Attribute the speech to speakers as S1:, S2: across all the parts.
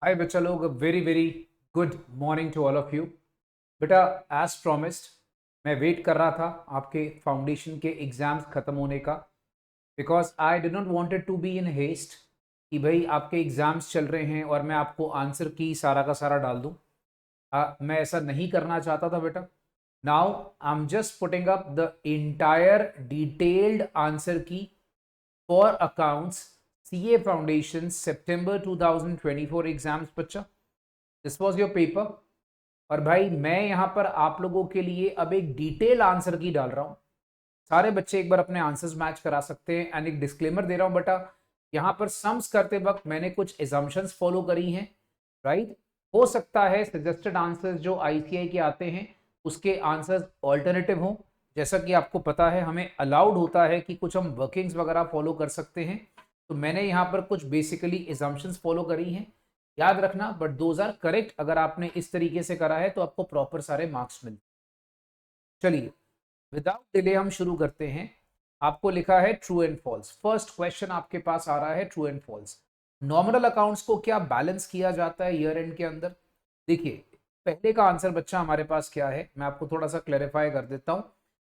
S1: हाय बच्चा लोग, very very good morning to all of you. बेटा, एज प्रॉमिस्ड मैं वेट कर रहा था आपके फाउंडेशन के एग्ज़ाम्स ख़त्म होने का, because I did not wanted to be in haste कि भाई आपके एग्ज़ाम्स चल रहे हैं और मैं आपको आंसर की सारा का सारा डाल दूँ। मैं ऐसा नहीं करना चाहता था बेटा। Now I am just putting up the entire detailed answer key for accounts CA foundation September 2024 exams बच्चा। This was your paper. और भाई मैं यहाँ पर आप लोगों के लिए अब एक डिटेल आंसर की डाल रहा हूँ। सारे बच्चे एक बार अपने आंसर्स मैच करा सकते हैं। एंड एक डिस्क्लेमर दे रहा हूँ बेटा, यहाँ पर सम्स करते वक्त मैंने कुछ एजम्पशंस फॉलो करी हैं, राइट। हो सकता है सजेस्टेड आंसर्स जो आईसीआई के आते हैं उसके आंसर्स ऑल्टरनेटिव हों। जैसा कि आपको पता है हमें अलाउड होता है कि कुछ हम वर्किंग्स वगैरह फॉलो कर सकते हैं, तो मैंने यहाँ पर कुछ बेसिकली एजम्पशंस फॉलो करी हैं। याद रखना, बट दोज आर करेक्ट। अगर आपने इस तरीके से करा है तो आपको प्रॉपर सारे मार्क्स मिलते। चलिए, विदाउट डिले हम शुरू करते हैं। आपको लिखा है true and false. First question आपके पास आ रहा है true and false. Nominal accounts को क्या बैलेंस किया जाता है ईयर एंड के अंदर? देखिए, पहले का आंसर बच्चा हमारे पास क्या है, मैं आपको थोड़ा सा क्लैरिफाई कर देता हूं।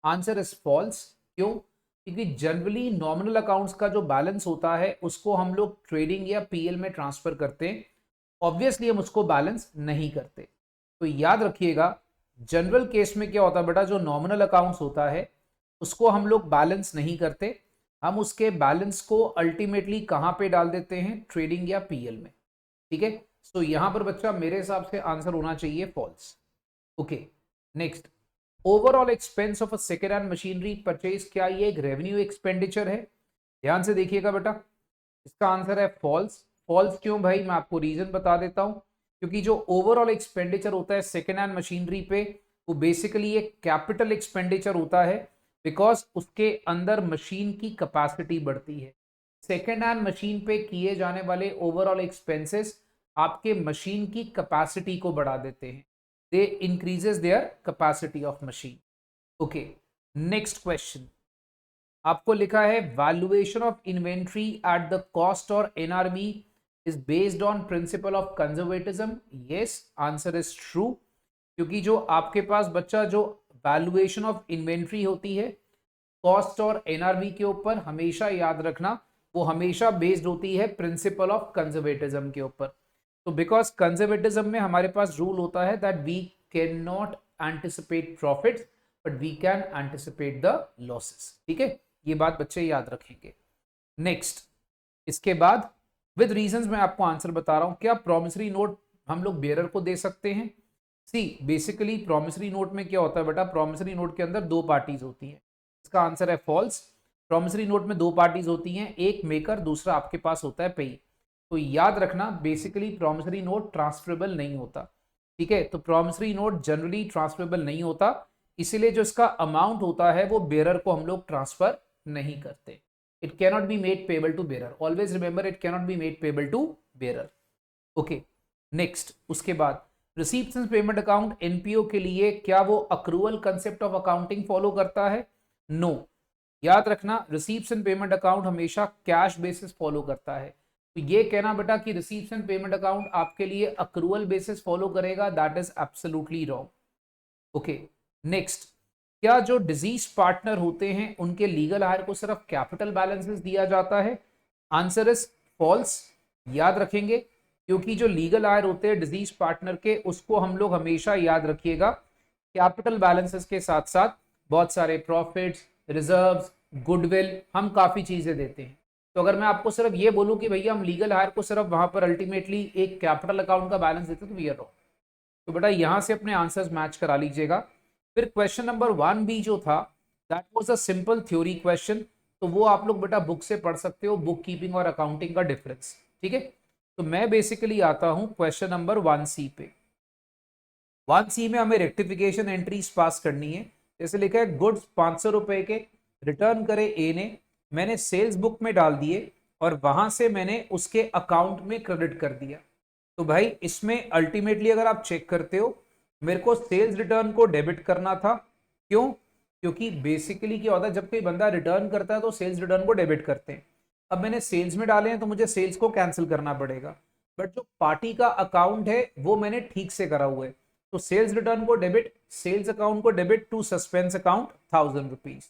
S1: Answer is false. क्यों? क्योंकि जनरली नॉमिनल अकाउंट्स का जो बैलेंस होता है उसको हम लोग ट्रेडिंग या पीएल में ट्रांसफर करते हैं। ऑब्वियसली हम उसको बैलेंस नहीं करते। तो याद रखिएगा, जनरल केस में क्या होता है बेटा, जो नॉमिनल अकाउंट्स होता है उसको हम लोग बैलेंस नहीं करते। हम उसके बैलेंस को अल्टीमेटली कहां पे डाल देते हैं? ट्रेडिंग या पीएल में। ठीक है। सो यहां पर बच्चा मेरे हिसाब से आंसर होना चाहिए false. Okay, next. Overall expense of a second hand machinery purchase, क्या ये एक रेवेन्यू एक्सपेंडिचर है? ध्यान से देखिएगा बेटा, इसका आंसर है फॉल्स। फॉल्स क्यों भाई? मैं आपको रीजन बता देता हूं। क्योंकि जो ओवरऑल एक्सपेंडिचर होता है सेकेंड हैंड मशीनरी पे, वो बेसिकली एक कैपिटल एक्सपेंडिचर होता है, बिकॉज उसके अंदर मशीन की कैपेसिटी बढ़ती है। सेकेंड हैंड मशीन पे किए जाने वाले ओवरऑल एक्सपेंसेस आपके मशीन की कैपेसिटी को बढ़ा देते हैं। They increases their capacity of machine. Okay, next question. आपको लिखा है valuation of inventory at the cost और NRV is based on principle of conservatism. Yes, answer is true. क्योंकि जो आपके पास बच्चा जो वैल्यूएशन ऑफ इन्वेंट्री होती है कॉस्ट और एनआरवी के ऊपर, हमेशा याद रखना वो हमेशा बेस्ड होती है प्रिंसिपल ऑफ कंजर्वेटिज्म के ऊपर। तो बिकॉज कंजर्वेटिज्म में हमारे पास रूल होता है that we can not anticipate profits but we can anticipate the losses. ठीक है, ये बात बच्चे याद रखेंगे। नेक्स्ट, इसके बाद विद रीजंस मैं आपको आंसर बता रहा हूं। क्या प्रोमिसरी नोट हम लोग बेरर को दे सकते हैं? सी, बेसिकली प्रोमिसरी नोट में क्या होता है बेटा, प्रोमिसरी नोट के अंदर दो पार्टीज होती हैं। इसका आंसर है फॉल्स। प्रोमिसरी नोट में दो पार्टीज होती हैं, एक मेकर, दूसरा आपके पास होता है पेई। तो याद रखना, बेसिकली प्रोमिसरी नोट ट्रांसफरेबल नहीं होता। ठीक है, तो प्रोमिसरी नोट जनरली ट्रांसफरेबल नहीं होता, इसीलिए जो इसका अमाउंट होता है वो बेरर को हम लोग ट्रांसफर नहीं करते। It cannot be made payable to bearer. Always remember, it cannot be made payable to bearer. Okay, next. उसके बाद receipts and payment account NPO के लिए क्या वो accrual concept of accounting follow करता है? नो। याद रखना, रिसीप्ट्स एंड पेमेंट अकाउंट हमेशा कैश बेसिस फॉलो करता है। तो ये कहना बेटा कि रिसीप्ट्स एंड पेमेंट अकाउंट आपके लिए अक्रूवल बेसिस फॉलो करेगा, that is absolutely wrong. Okay, next. क्या जो डिजीज पार्टनर होते हैं उनके लीगल हायर को सिर्फ कैपिटल बैलेंसेस दिया जाता है? Answer is false. याद रखेंगे, क्योंकि जो लीगल हायर होते हैं डिजीज पार्टनर के, उसको हम लोग हमेशा याद रखिएगा कैपिटल बैलेंसेस के साथ साथ बहुत सारे प्रॉफिट्स, रिजर्व्स, गुडविल, हम काफी चीजें देते हैं। तो अगर मैं आपको सिर्फ ये बोलूं कि भैया हम लीगल हायर को सिर्फ वहां पर अल्टीमेटली एक कैपिटल अकाउंट का बैलेंस देते हैं, तो वी आर रॉन्ग। तो बेटा यहां से अपने आंसर्स मैच करा लीजिएगा। फिर क्वेश्चन नंबर 1 बी जो था, that was a simple theory question. तो वो आप लोग बेटा बुक से पढ़ सकते हो, बुक कीपिंग और अकाउंटिंग का डिफरेंस। ठीक है, तो मैं बेसिकली आता हूं क्वेश्चन नंबर 1 सी पे। 1 सी में हमें रेक्टिफिकेशन एंट्रीज पास करनी है। जैसे लिखा है गुड्स 500 रुपए के रिटर्न करे ए ने, मैंने सेल्स बुक में डाल दिए और वहां से मैंने उसके अकाउंट में क्रेडिट कर दिया। तो भाई इसमें अल्टीमेटली अगर आप चेक करते हो, मेरे को सेल्स रिटर्न को डेबिट करना था। क्यों? क्योंकि बेसिकली क्या होता है, जब कोई बंदा रिटर्न करता है तो सेल्स रिटर्न को डेबिट करते हैं। अब मैंने सेल्स में डाले हैं तो मुझे सेल्स को कैंसिल करना पड़ेगा। बट जो पार्टी का अकाउंट है वो मैंने ठीक से करा हुआ है। तो सेल्स रिटर्न को डेबिट, सेल्स अकाउंट को debit to suspense account 1000 rupees.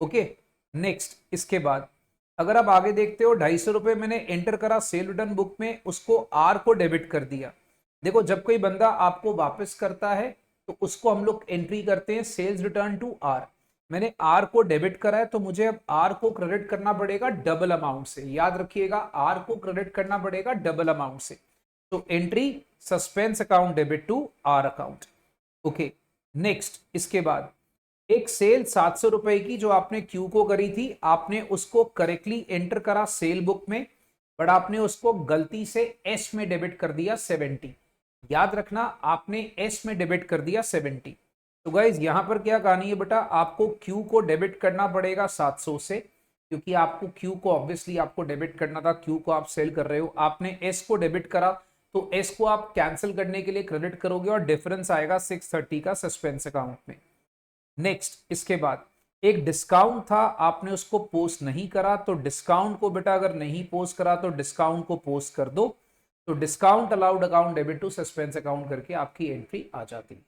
S1: Okay, next इसके बाद अगर आप आगे देखते हो 250 रुपए मैंने एंटर करा सेल रिटर्न बुक में, उसको आर को डेबिट कर दिया। देखो जब कोई बंदा आपको वापस करता है तो उसको हम लोग एंट्री करते हैं सेल्स रिटर्न टू आर। मैंने आर को डेबिट करा है तो मुझे अब आर को क्रेडिट करना पड़ेगा डबल अमाउंट से। याद रखिएगा आर को क्रेडिट करना पड़ेगा डबल अमाउंट से। तो entry suspense account debit to R account. Okay, next इसके बाद एक सेल 700 रुपए की जो आपने क्यू को करी थी, आपने उसको करेक्टली एंटर करा सेल बुक में, बट आपने उसको गलती से एस में डेबिट कर दिया 70। याद रखना आपने एस में डेबिट कर दिया 70। तो गाइज यहां पर क्या कहानी है बेटा, आपको क्यू को डेबिट करना पड़ेगा 700 से, क्योंकि आपको क्यू को ऑब्वियसली आपको डेबिट करना था, क्यू को आप सेल कर रहे हो। आपने एस को डेबिट करा तो एस को आप कैंसिल करने के लिए क्रेडिट करोगे और डिफरेंस आएगा 630 का सस्पेंस अकाउंट में। नेक्स्ट इसके बाद एक डिस्काउंट था, आपने उसको पोस्ट नहीं करा, तो डिस्काउंट को बेटा अगर नहीं पोस्ट करा तो डिस्काउंट को पोस्ट कर दो। तो discount allowed account debit to suspense account करके आपकी एंट्री आ जाती है।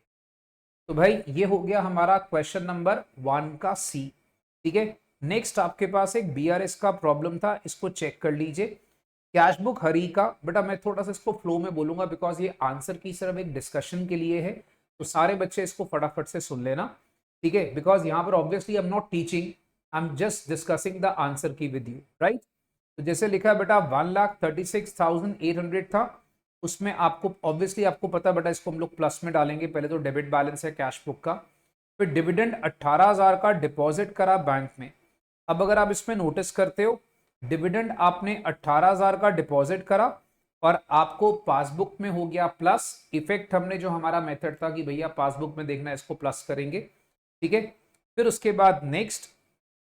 S1: तो भाई ये हो गया हमारा क्वेश्चन नंबर 1 का सी। ठीक है, नेक्स्ट आपके पास एक बीआरएस का प्रॉब्लम था, इसको चेक कर लीजिए। कैश बुक हरी का, बेटा मैं थोड़ा सा इसको फ्लो में बोलूंगा बिकॉज ये आंसर की सिर्फ एक डिस्कशन के लिए है, तो सारे बच्चे इसको फटाफट से सुन लेना। ठीक है, बिकॉज यहाँ पर obviously I am not teaching, I am just discussing the answer की विद यू, राइट। तो जैसे लिखा है बेटा 1,36,800 था, उसमें आपको ऑब्वियसली आपको पता बेटा इसको हम लोग प्लस में डालेंगे। पहले तो डेबिट बैलेंस है कैश बुक का, फिर डिविडेंड 18,000 का डिपॉजिट करा बैंक में। अब अगर आप इसमें नोटिस करते हो डिविडेंड आपने 18,000 का डिपॉजिट करा और आपको पासबुक में हो गया प्लस। इफेक्ट हमने जो हमारा मेथड था कि भैया पासबुक में देखना है, इसको प्लस करेंगे। ठीक है, फिर उसके बाद नेक्स्ट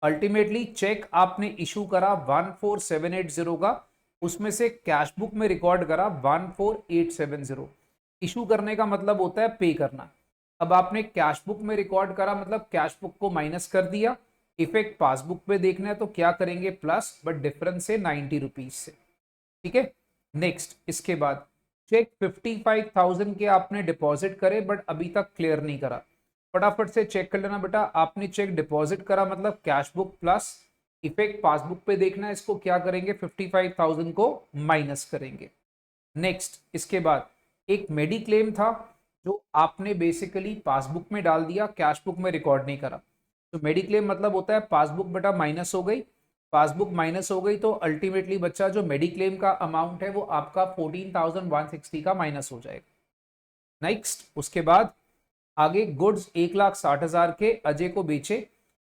S1: अल्टीमेटली चेक आपने इशू करा 14780 का, उसमें से कैश बुक में रिकॉर्ड करा 14870। इशू करने का मतलब होता है पे करना। अब आपने कैश बुक में रिकॉर्ड करा मतलब कैश बुक को माइनस कर दिया। इफेक्ट पासबुक पे देखना है तो क्या करेंगे प्लस, बट डिफरेंस से 90 रुपीज से। ठीक है, नेक्स्ट इसके बाद चेक 55,000 के आपने डिपॉजिट करे बट अभी तक क्लियर नहीं करा। फटाफट से चेक कर लेना बेटा, आपने चेक डिपॉजिट करा मतलब cash book plus, effect passbook पे देखना है, इसको क्या करेंगे 55,000 को माइनस करेंगे। नेक्स्ट इसके बाद एक मेडिक्लेम था जो आपने बेसिकली पासबुक में डाल दिया, कैश बुक में रिकॉर्ड नहीं करा। तो मेडिक्लेम मतलब होता है पासबुक बेटा माइनस हो गई, पासबुक माइनस हो गई तो अल्टीमेटली बच्चा जो मेडिक्लेम का अमाउंट है वो आपका 14,160 का माइनस हो जाएगा। नेक्स्ट उसके बाद आगे गुड्स 1,60,000 के अजय को बेचे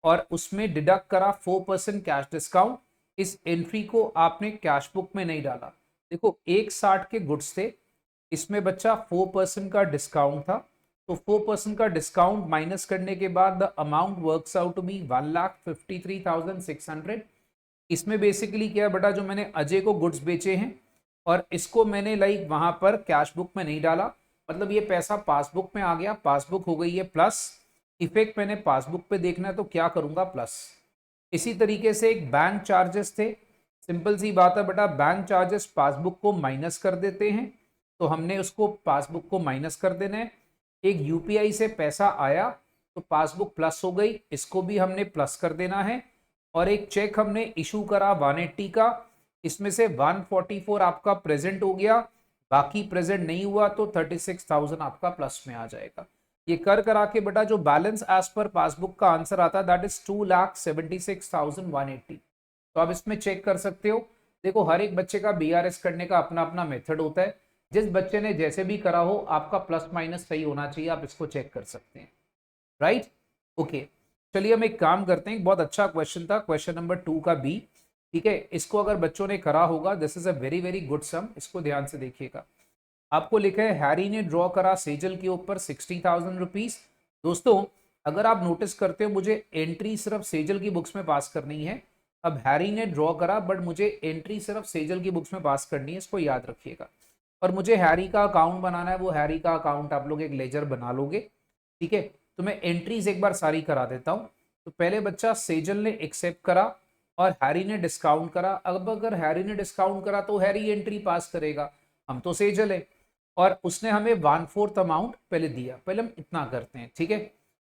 S1: और उसमें डिडक्ट करा 4% कैश डिस्काउंट। इस एंट्री को आपने कैश बुक में नहीं डाला। देखो 1,60 के गुड्स थे, इसमें बच्चा 4% का डिस्काउंट था, तो 4% का डिस्काउंट माइनस करने के बाद the amount works out to be 1,53,600। इसमें बेसिकली क्या है बेटा, जो मैंने अजय को गुड्स बेचे हैं और इसको मैंने लाइक वहां पर कैश बुक में नहीं डाला, मतलब ये पैसा पासबुक में आ गया, पासबुक हो गई है प्लस। इफेक्ट मैंने पासबुक पे देखना है तो क्या करूंगा प्लस। इसी तरीके से एक बैंक चार्जेस थे, सिंपल सी बात है बेटा, बैंक चार्जेस पासबुक को माइनस कर देते हैं, तो हमने उसको पासबुक को माइनस कर देना है। एक यूपीआई से पैसा आया तो पासबुक प्लस हो गई, इसको भी हमने प्लस कर देना है। और एक चेक हमने इशू करा 180 का, इसमें से 144 आपका प्रेजेंट हो गया, बाकी प्रेजेंट नहीं हुआ तो 36,000 आपका प्लस में आ जाएगा। ये कर करा के बेटा जो बैलेंस एज पर पासबुक का आंसर आता है दैट इज 2,76,180। तो आप इसमें चेक कर सकते हो। देखो हर एक बच्चे का बीआरएस करने का अपना अपना मेथड होता है, जिस बच्चे ने जैसे भी करा हो आपका प्लस माइनस सही होना चाहिए, आप इसको चेक कर सकते हैं, राइट। ओके, चलिए हम एक काम करते हैं, बहुत अच्छा क्वेश्चन था क्वेश्चन नंबर 2 का बी। ठीक है, इसको अगर बच्चों ने करा होगा this is a very very good sum, इसको ध्यान से देखिएगा। आपको लिखा है हैरी ने ड्रॉ करा सेजल के ऊपर 60,000 रुपीज। दोस्तों अगर आप नोटिस करते हो मुझे एंट्री सिर्फ सेजल की बुक्स में पास करनी है। अब हैरी ने ड्रॉ करा बट मुझे एंट्री सिर्फ सेजल की बुक्स में पास करनी है, इसको याद रखिएगा। और मुझे हैरी का अकाउंट बनाना है, वो हैरी का अकाउंट आप लोग एक लेजर बना लोगे। ठीक है, तो मैं एंट्रीज एक बार सारी करा देता हूँ। तो पहले बच्चा सेजल ने एक्सेप्ट करा और हैरी ने डिस्काउंट करा। अब अगर हैरी ने डिस्काउंट करा तो हैरी एंट्री पास करेगा, हम तो सेजल है, और उसने हमें 1/4 अमाउंट पहले दिया। पहले हम इतना करते हैं, ठीक है।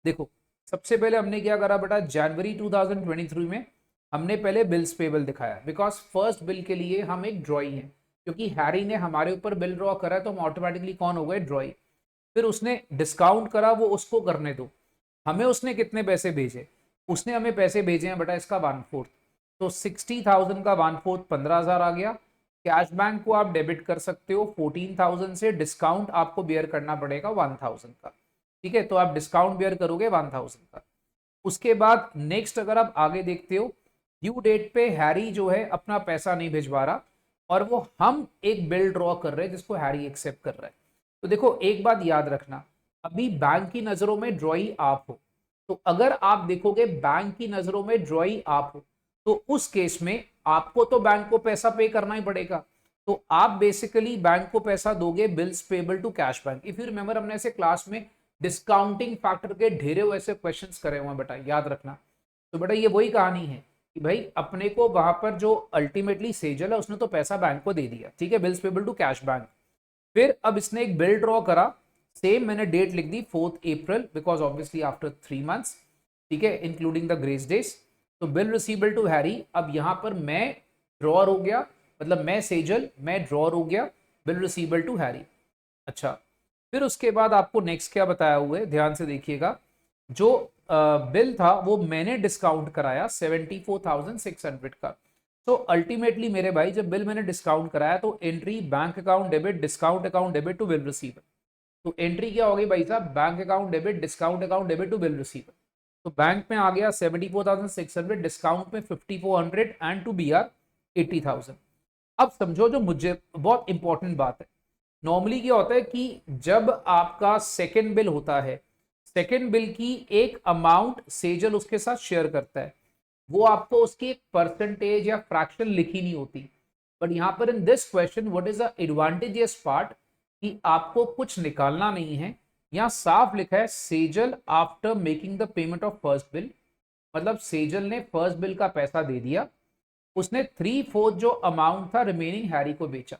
S1: देखो सबसे पहले हमने क्या करा बेटा, जनवरी 2023 में हमने पहले बिल्स पेबल दिखाया, बिकॉज फर्स्ट बिल के लिए हम एक ड्रॉई है, क्योंकि हैरी ने हमारे ऊपर बिल ड्रॉ करा है तो हम ऑटोमेटिकली कौन हो गए, ड्रॉई। फिर उसने डिस्काउंट करा, वो उसको करने दो। हमें उसने कितने पैसे भेजे, उसने हमें पैसे भेजे हैं बेटा इसका 1/4, तो 60,000 का 1/4 15,000 आ गया। कैश बैंक को आप डेबिट कर सकते हो 14,000 से, डिस्काउंट आपको बेयर करना पड़ेगा 1,000 का, ठीक है। तो आप डिस्काउंट बेयर करोगे 1,000 का। उसके बाद नेक्स्ट अगर आप आगे देखते हो, ड्यू डेट पे हैरी जो है अपना पैसा नहीं भिजवा रहा, और वो हम एक बिल ड्रॉ कर रहे हैं जिसको हैरी एक्सेप्ट कर रहा है। तो देखो एक बात याद रखना, अभी बैंक की नजरों में ड्रॉई आप हो, तो अगर आप देखोगे बैंक की नजरों में ड्रॉई आप हो, तो उस केस में आपको तो बैंक को पैसा पे करना ही पड़ेगा। तो आप बेसिकली बैंक को पैसा दोगे bills payable to cash bank. If you remember, हमने ऐसे क्लास में डिस्काउंटिंग फैक्टर के ढेरे ऐसे क्वेश्चंस करे हुए हैं बेटा, याद रखना। तो बेटा ये वही कहानी है कि भाई अपने को वहां पर जो अल्टीमेटली सेजल है उसने तो पैसा बैंक को दे दिया, ठीक है, bills payable to cash bank. फिर अब इसने एक बिल ड्रॉ करा, सेम मैंने डेट लिख दी 4 April, because obviously after 3 months, ठीक है, इंक्लूडिंग द ग्रेस डेज। तो बिल रिसीवेबल टू हैरी, अब यहां पर मैं ड्रॉर हो गया, मतलब मैं सेजल, मैं ड्रॉर हो गया, बिल रिसीवेबल टू हैरी। अच्छा, फिर उसके बाद आपको नेक्स्ट क्या बताया हुआ है, ध्यान से देखिएगा। जो बिल था वो मैंने डिस्काउंट कराया 74,600 का। तो अल्टीमेटली मेरे भाई जब बिल मैंने डिस्काउंट कराया तो entry bank account debit, discount account debit to bill receiver. तो एंट्री क्या हो गई भाई साहब, bank account debit, discount account debit to bill receiver. तो बैंक में आ गया 74,600, डिस्काउंट में 5,400 एंड टू बी आर 80,000। अब समझो जो मुझे बहुत इंपॉर्टेंट बात है, नॉर्मली क्या होता है कि जब आपका सेकेंड बिल होता है, सेकेंड बिल की एक अमाउंट सेजल उसके साथ शेयर करता है, वो आपको उसकी एक परसेंटेज या फ्रैक्शन लिखी नहीं होती। बट यहां पर in this question what is the advantageous part, कि आपको कुछ निकालना नहीं है। यहां साफ लिखा है Sejal after making the payment of first bill, मतलब सेजल ने फर्स्ट बिल का पैसा दे दिया, उसने 3/4 जो अमाउंट था रिमेनिंग हैरी को बेचा।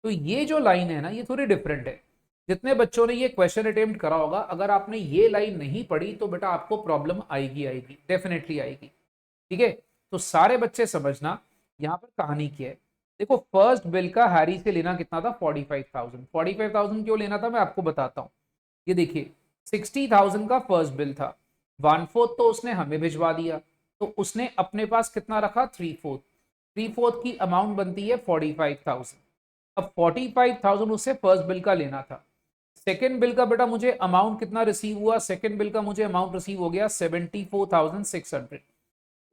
S1: तो ये जो लाइन है ना, ये थोड़ी डिफरेंट है। जितने बच्चों ने ये क्वेश्चन अटेम्प्ट करा होगा, अगर आपने ये लाइन नहीं पढ़ी तो बेटा आपको प्रॉब्लम आएगी, आएगी, डेफिनेटली आएगी, ठीक है। तो सारे बच्चे समझना यहाँ पर कहानी क्या है। देखो फर्स्ट बिल का हैरी से लेना कितना था, 45,000। 45,000 क्यों लेना था मैं आपको बताता हूँ। ये देखिए 60,000 का फर्स्ट बिल था, 1/4 तो उसने हमें भिजवा दिया, तो उसने अपने पास कितना रखा, 3/4। 3/4 की अमाउंट बनती है 45,000। अब 45,000 उससे फर्स्ट बिल का लेना था। सेकेंड बिल का बेटा मुझे अमाउंट कितना रिसीव हुआ, सेकेंड बिल का मुझे अमाउंट रिसीव हो गया 74,600।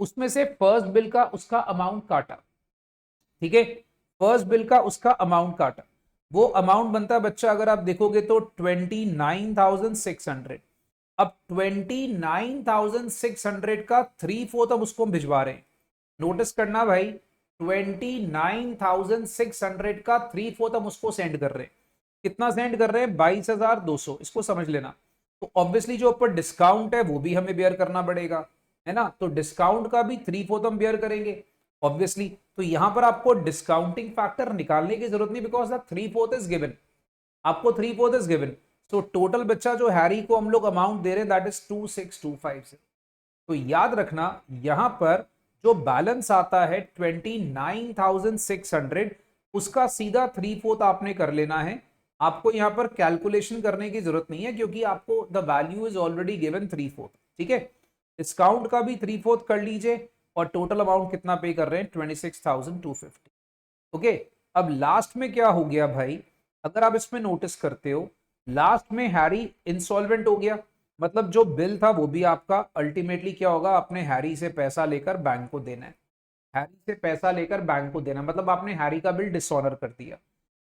S1: उसमें से फर्स्ट बिल का उसका अमाउंट काटा, ठीक है, फर्स्ट बिल का उसका अमाउंट काटा, वो अमाउंट बनता है बच्चा अगर आप देखोगे तो 29,600। अब 29,600 का 3/4 अब उसको हम भिजवा रहे हैं। नोटिस करना भाई, 29,600 का 3/4 हम उसको सेंड कर रहे हैं। कितना सेंड कर रहे हैं, 22,200, इसको समझ लेना। तो ऑब्वियसली जो ऊपर डिस्काउंट है वो भी हमें बेयर करना पड़ेगा, है ना। तो डिस्काउंट का भी 3/4 हम बेयर करेंगे ऑब्वियसली। तो यहां पर आपको डिस्काउंटिंग फैक्टर निकालने की जरूरत नहीं, बिकॉज द 3/4 इज गिवन, आपको 3/4 इज गिवन। तो टोटल बच्चा जो हैरी को हम लोग अमाउंट दे रहे हैं दैट इज 26,250। तो याद रखना यहां पर जो बैलेंस आता है 29,600, उसका सीधा 3/4 आपने कर लेना है। आपको यहां पर कैलकुलेशन करने की जरूरत नहीं है, क्योंकि आपको the value is already given 3/4, ठीक है। डिस्काउंट का भी 3/4 कर लीजिए, और टोटल अमाउंट कितना पे कर रहे हैं, 26,250। ओके, अब लास्ट में क्या हो गया भाई, अगर आप इसमें नोटिस करते हो, लास्ट में हैरी इंसॉल्वेंट हो गया, मतलब जो बिल था वो भी आपका अल्टीमेटली क्या होगा, आपने हैरी से पैसा लेकर बैंक को देना है। हैरी से पैसा लेकर बैंक को देना मतलब आपने हैरी का बिल डिसऑनर कर दिया।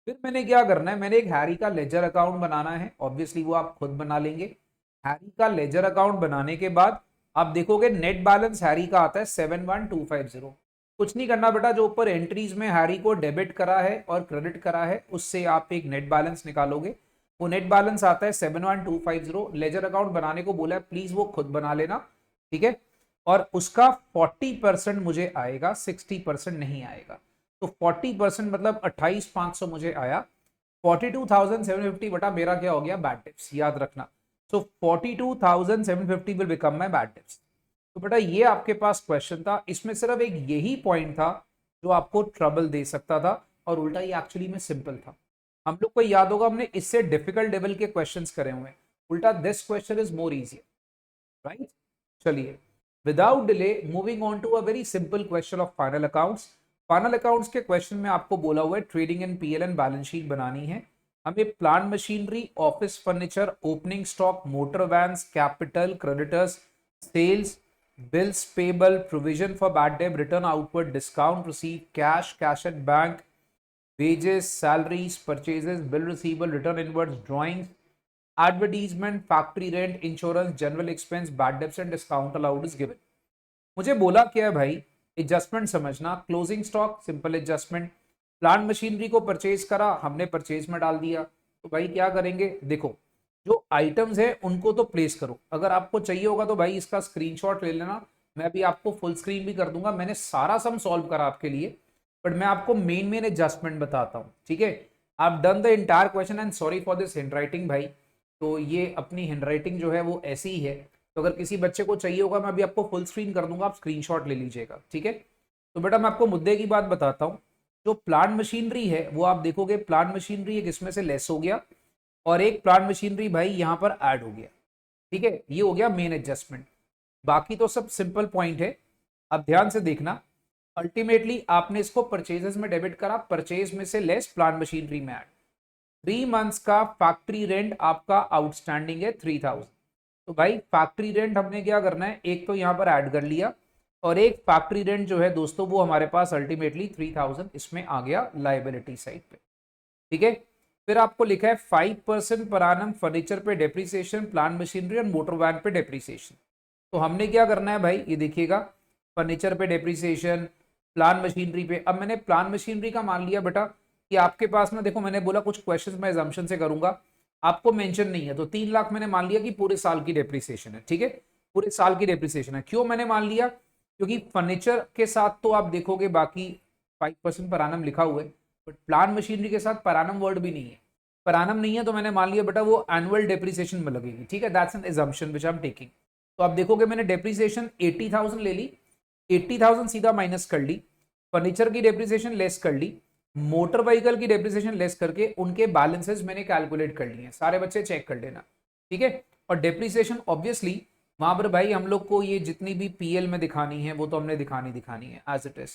S1: फिर मैंने क्या करना है, मैंने एक हैरी का लेजर अकाउंट बनाना है, ऑब्वियसली वो आप खुद बना लेंगे। हैरी का लेजर अकाउंट बनाने के बाद आप देखोगे नेट बैलेंस हैरी का आता है 71,250। कुछ नहीं करना बेटा, जो ऊपर एंट्रीज में हैरी को डेबिट करा है और क्रेडिट करा है उससे आप एक नेट बैलेंस निकालोगे। वो नेट बैलेंस आता है 71,250। लेजर अकाउंट बनाने को बोला है, प्लीज वो खुद बना लेना, ठीक है। और उसका 40% मुझे आएगा, 60% नहीं आएगा। तो 40% मतलब 28,500 मुझे आया। 42,750 बटा मेरा क्या हो गया, बैड डेब्ट्स, याद रखना। सो 42,750 will become my bad debts. तो बेटा ये आपके पास क्वेश्चन था, इसमें सिर्फ एक यही पॉइंट था जो आपको ट्रबल दे सकता था, और उल्टा ये एक्चुअली में सिंपल था। हम लोग को याद होगा हमने इससे डिफिकल्ट लेवल के क्वेश्चंस करे हुए हैं, उल्टा this question is more easy, right. चलिए, without delay moving on to a very simple question of final accounts. Final accounts के क्वेश्चन में आपको बोला हुआ है trading and PL and balance sheet बनानी है। हमें plant machinery, office furniture, opening stock, motor vans, capital, creditors, sales, bills payable, provision for bad debt, return outward, discount received, cash at bank, wages, salaries, purchases, bill receivable, return inwards, drawings, advertisement, factory rent, insurance, general expense, bad debts and discount allowed is given। मुझे बोला क्या है भाई, adjustment समझना। Closing stock simple adjustment, plant machinery को purchase करा, हमने purchase में डाल दिया, तो भाई क्या करेंगे, देखो जो आइटम्स है उनको तो प्लेस करो। अगर आपको चाहिए होगा तो भाई इसका स्क्रीनशॉट ले लेना, मैं भी आपको फुल स्क्रीन भी कर दूंगा, मैंने सारा सम सॉल्व करा आपके लिए, बट मैं आपको मेन मेन एडजस्टमेंट बताता हूँ, ठीक है। आप done the entire question and sorry for this handwriting भाई, तो ये अपनी हैंडराइटिंग जो है वो ऐसी ही है, तो अगर किसी बच्चे को चाहिए होगा मैं अभी आपको फुल स्क्रीन कर दूंगा, आप स्क्रीनशॉट ले लीजिएगा, ठीक है। तो बेटा मैं आपको मुद्दे की बात बताता हूँ। जो प्लांट मशीनरी है वो आप देखोगे, प्लांट मशीनरी एक इसमें से लेस हो गया, और एक प्लांट मशीनरी भाई यहाँ पर ऐड हो गया, ठीक है, ये हो गया मेन एडजस्टमेंट। बाकी तो सब सिंपल पॉइंट है। अब ध्यान से देखना, अल्टीमेटली आपने इसको परचेजेस में डेबिट करा, परचेज में से लेस प्लांट मशीनरी में ऐड। 3 मंथ्स का फैक्ट्री रेंट आपका आउटस्टैंडिंग है 3000। तो भाई फैक्ट्री रेंट हमने क्या करना है, एक तो यहाँ पर ऐड कर लिया, और एक फैक्ट्री रेंट जो है दोस्तों वो हमारे पास अल्टीमेटली 3000 इसमें आ गया लाइबिलिटी साइड पे, ठीक है। फिर आपको लिखा है 5% पर एनम फर्नीचर पे डेप्रीसिएशन, प्लांट मशीनरी और मोटर वैन पे डेप्रीसिएशन। तो हमने क्या करना है भाई, ये देखिएगा, फर्नीचर पे डेप्रीसिएशन, प्लांट मशीनरी पे। अब मैंने प्लांट मशीनरी का मान लिया बेटा कि आपके पास ना, देखो मैंने बोला कुछ क्वेश्चंस मैं एजम्पशन से करूंगा, आपको मेंशन नहीं है, तो 3 लाख मैंने मान लिया कि पूरे साल की डेप्रीसिएशन है, ठीक है, पूरे साल की डेप्रीसिएशन है। क्यों मैंने मान लिया, क्योंकि फर्नीचर के साथ तो आप देखोगे बाकी 5% पर एनम लिखा हुआ है, बट प्लांट मशीनरी के साथ पर एनम वर्ड भी नहीं है। पर एनम नहीं है तो मैंने मान लिया बेटा वो एनुअल डेप्रीसिएशन में लगेगी, ठीक है, that's an assumption which I am taking. तो आप देखोगे मैंने डेप्रीसिएशन 80,000 ले ली, 80,000 सीधा माइनस कर ली, फर्नीचर की डेप्रीसिएशन लेस कर ली, मोटर व्हीकल की डेप्रीसिएशन लेस करके उनके बैलेंसेस मैंने कैलकुलेट कर लिए, सारे बच्चे चेक कर लेना, ठीक है। और डेप्रीसिएशन ऑब्वियसली वहां पर भाई हम लोग को ये जितनी भी पीएल में दिखानी है वो तो हमने दिखानी है एज इट इज,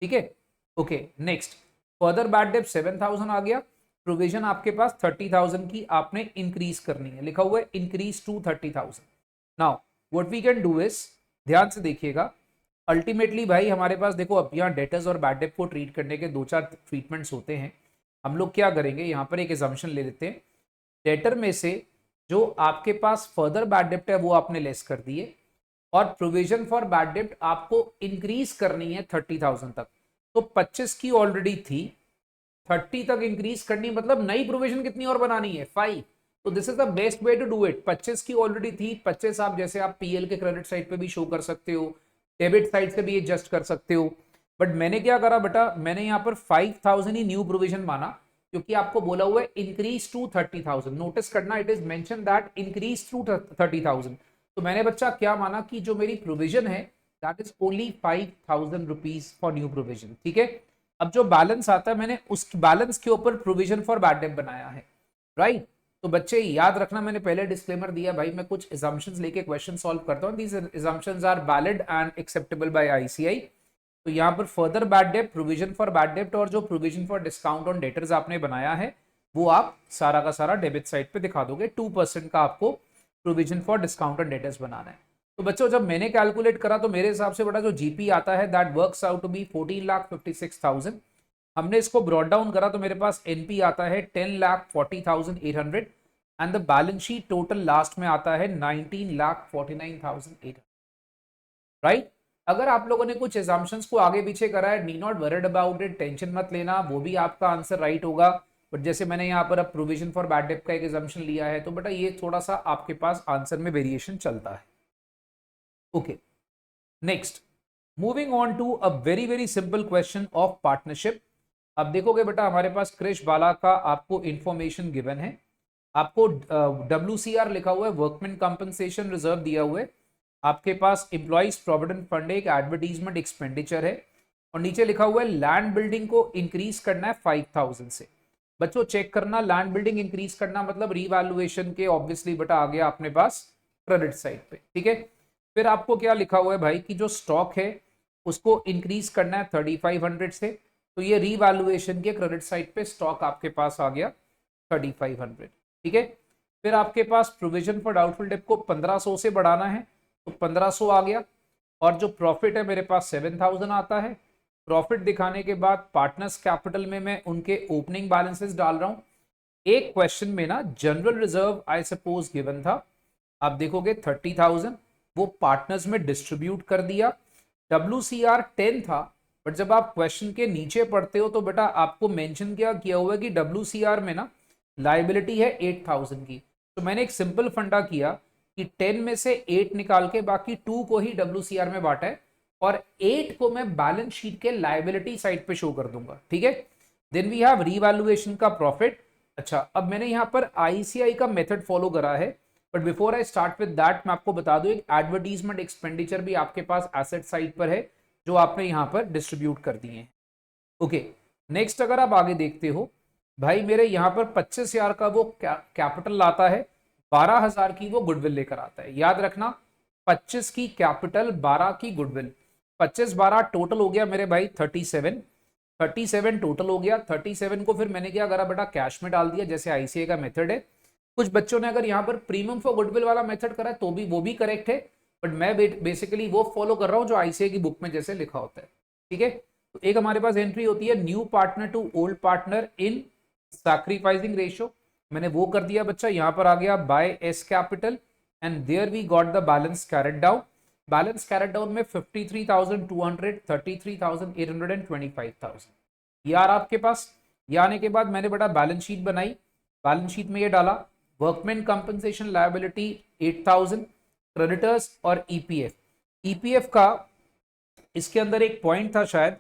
S1: ठीक है। Okay, next, further bad date 7,000 आ गया, प्रोविजन आपके पास 30,000 की आपने इंक्रीज करनी है, लिखा हुआ है increase to 30,000। Now what we can do is, ध्यान से देखिएगा, अल्टीमेटली भाई हमारे पास देखो अब यहाँ डेटर्स और बैड डेट को ट्रीट करने के 2-4 ट्रीटमेंट्स होते हैं। हम लोग क्या करेंगे, यहाँ पर एक एजम्पशन ले लेते हैं, डेटर में से जो आपके पास फर्दर बैड डेट है वो आपने लेस कर दिए, और प्रोविजन फॉर बैड डेट आपको इंक्रीज करनी है 30,000 तक। तो 25 की ऑलरेडी थी, 30 तक इंक्रीज करनी, मतलब नई प्रोविजन कितनी और बनानी है, 5। तो this is the best way to do it. 25 की ऑलरेडी थी, 25 आप जैसे आप पीएल के क्रेडिट साइड पे भी शो कर सकते हो, डेबिट साइड से भी एडजस्ट कर सकते हो, बट मैंने क्या करा बेटा, मैंने यहाँ पर 5,000 ही न्यू प्रोविजन माना, क्योंकि आपको बोला हुआ है इंक्रीज टू 30,000। नोटिस करना, it is mention that increase to 30,000। तो मैंने बच्चा क्या माना कि जो मेरी प्रोविजन है that is only 5,000 rupees for new provision, ठीक है। अब जो बैलेंस आता है मैंने उस बैलेंस के ऊपर प्रोविजन फॉर बैड डेट बनाया है, राइट। तो बच्चे याद रखना, मैंने पहले डिस्क्लेमर दिया भाई, मैं कुछ assumptions लेके क्वेश्चन सॉल्व करता हूँ, these assumptions are valid and acceptable by ICAI. तो यहाँ पर further bad debt, provision for bad debt और जो provision for discount on debtors आपने बनाया है वो आप सारा का सारा डेबिट साइड पे दिखा दोगे। 2% का आपको provision for discount on debtors बनाना है। तो बच्चों जब मैंने कैलकुलेट करा तो मेरे हिसाब से बड़ा जो जीपी आता है that works out to be 14,56,000। हमने इसको ब्रॉड डाउन करा तो मेरे पास एनपी आता है 10,40,800 and the balance sheet total last में आता है 19,49,800, राइट। अगर आप लोगों ने कुछ एजम्पशंस को आगे पीछे करा है, नी not worried about it, tension मत लेना, वो भी आपका आंसर राइट होगा। बट जैसे मैंने यहाँ पर अब प्रोविजन फॉर बैड डेट का एक एजम्पशन लिया है तो बेटा ये थोड़ा सा आपके पास आंसर में वेरिएशन चलता है। Okay, next, moving on to a very very simple question of partnership. अब देखोगे बेटा हमारे पास क्रिश बाला का आपको इंफॉर्मेशन गिवन है, आपको WCR लिखा हुआ है, वर्कमैन कंपनसेशन रिजर्व दिया हुआ है, आपके पास एम्प्लॉइज प्रोविडेंट फंड एक एडवर्टीजमेंट एक्सपेंडिचर है, और नीचे लिखा हुआ है लैंड बिल्डिंग को इंक्रीज करना है 5000 से। बच्चों चेक करना, लैंड बिल्डिंग इंक्रीज करना मतलब रीवैल्यूएशन के ऑब्वियसली बेटा आ गया अपने पास क्रेडिट साइड पे, ठीक है। फिर आपको क्या लिखा हुआ है भाई कि जो स्टॉक है उसको इंक्रीज करना है 3500 से, तो ये रीवैल्यूएशन के क्रेडिट साइड पे स्टॉक आपके पास आ गया 3500, ठीक है। फिर आपके पास प्रोविजन फॉर डाउटफुल डेट को 1500 से बढ़ाना है, तो 1500 आ गया, और जो प्रॉफिट है मेरे पास 7000 आता है। प्रॉफिट दिखाने के बाद पार्टनर्स कैपिटल में मैं उनके ओपनिंग बैलेंसेस डाल रहा हूं। एक क्वेश्चन में ना general reserve I suppose given था, आप देखोगे 30,000, वो पार्टनर्स में डिस्ट्रीब्यूट कर दिया। WCR 10 था, बट जब आप क्वेश्चन के नीचे पढ़ते हो तो बेटा आपको मेंशन किया हुआ है कि WCR में ना लाइबिलिटी है 8000 की, तो मैंने एक सिंपल फंडा किया कि 10 में से 8 निकाल के बाकी 2 को ही WCR में बांटा है, और 8 को मैं बैलेंस शीट के लाइबिलिटी साइड पे शो कर दूंगा, ठीक है। देन वी हैव रीवैल्यूएशन का प्रॉफिट। अच्छा, अब मैंने यहां पर ICI का मेथड फॉलो करा है, but before I start with that मैं आपको बता दूं एक एडवर्टीजमेंट एक्सपेंडिचर भी आपके पास एसेट साइड पर है जो आपने यहां पर डिस्ट्रीब्यूट कर दिए हैं। ओके, नेक्स्ट अगर आप आगे देखते हो भाई, मेरे यहां पर 25,000 का वो कैपिटल लाता है, 12,000 की वो गुडविल लेकर आता है। याद रखना 25 की कैपिटल, 12 की गुडविल, 25-12 टोटल हो गया मेरे भाई 37 टोटल हो गया। 37 को फिर मैंने क्या करा बेटा, कैश में डाल दिया जैसे ICA का मेथड है। कुछ बच्चों ने अगर यहाँ पर प्रीमियम फॉर गुडविल वाला मेथड करा है तो भी वो भी करेक्ट है, बट मैं बेसिकली वो फॉलो कर रहा हूँ जो ICA की बुक में जैसे लिखा होता है, ठीक है। तो एक हमारे पास एंट्री होती है new partner to old partner in sacrificing ratio, मैंने वो कर दिया बच्चा। यहां पर आ गया by S capital, and there we got the balance carried down. Balance carried down में 53,200, 33,800 एंड 25,000 ये आ रहा आपके पास। ये आने के बाद मैंने बेटा बैलेंस शीट बनाई, बैलेंस शीट में ये डाला वर्कमैन कंपनसेशन लायबिलिटी 8,000, क्रेडिटर्स और ईपीएफ का इसके अंदर एक पॉइंट था शायद